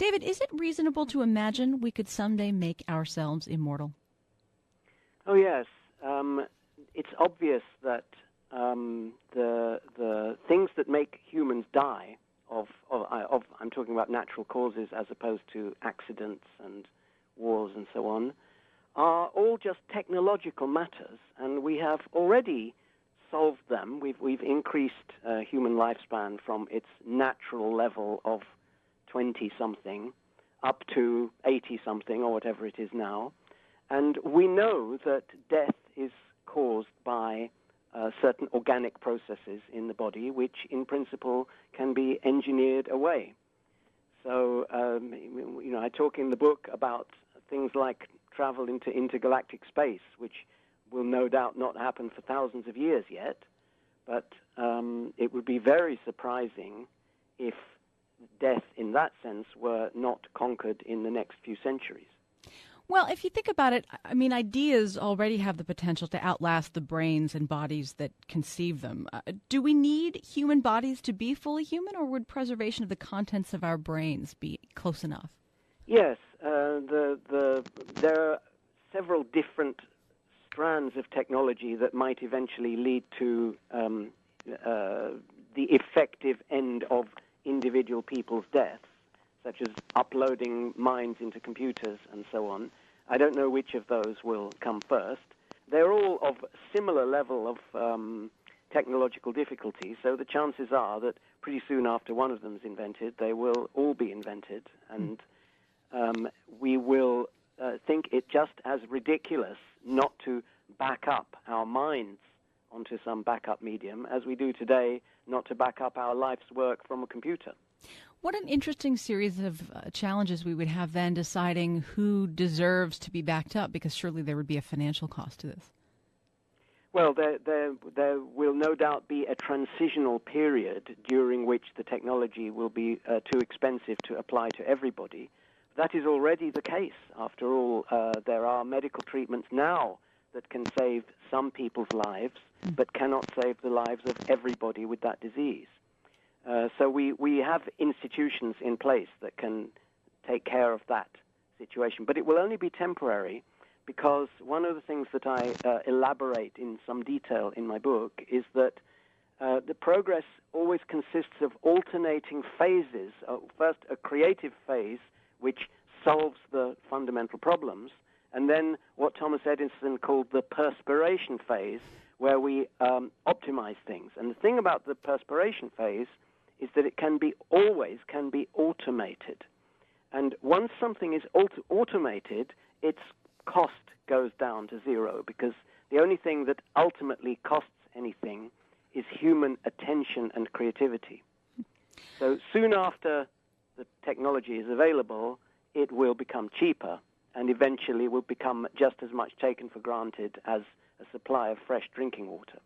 David, is it reasonable to imagine we could someday make ourselves immortal? Oh, yes. It's obvious that the things that make humans die, I'm talking about natural causes as opposed to accidents and wars and so on, are all just technological matters, and we have already solved them. We've increased human lifespan from its natural level of 20-something up to 80-something or whatever it is now. And we know that death is caused by certain organic processes in the body, which in principle can be engineered away. So, I talk in the book about things like travel into intergalactic space, which will no doubt not happen for thousands of years yet, but it would be very surprising if death in that sense were not conquered in the next few centuries. Well, if you think about it, I mean, ideas already have the potential to outlast the brains and bodies that conceive them. Do we need human bodies to be fully human, or would preservation of the contents of our brains be close enough? Yes, there are several different strands of technology that might eventually lead to the effective end of individual people's deaths, such as uploading minds into computers and so on. I don't know which of those will come first. They're all of similar level of technological difficulty, so the chances are that pretty soon after one of them is invented, they will all be invented, and we will think it just as ridiculous not to back up our minds onto some backup medium as we do today not to back up our life's work from a computer. What an interesting series of challenges we would have then deciding who deserves to be backed up, because surely there would be a financial cost to this. Well, there will no doubt be a transitional period during which the technology will be too expensive to apply to everybody. That is already the case. After all, there are medical treatments now that can save some people's lives, but cannot save the lives of everybody with that disease. So we have institutions in place that can take care of that situation. But it will only be temporary, because one of the things that I elaborate in some detail in my book is that the progress always consists of alternating phases. First, a creative phase, which solves the fundamental problems, and then what Thomas Edison called the perspiration phase, where we optimize things. And the thing about the perspiration phase is that it always can be automated. And once something is automated, its cost goes down to zero, because the only thing that ultimately costs anything is human attention and creativity. So soon after the technology is available, it will become cheaper, and eventually will become just as much taken for granted as a supply of fresh drinking water.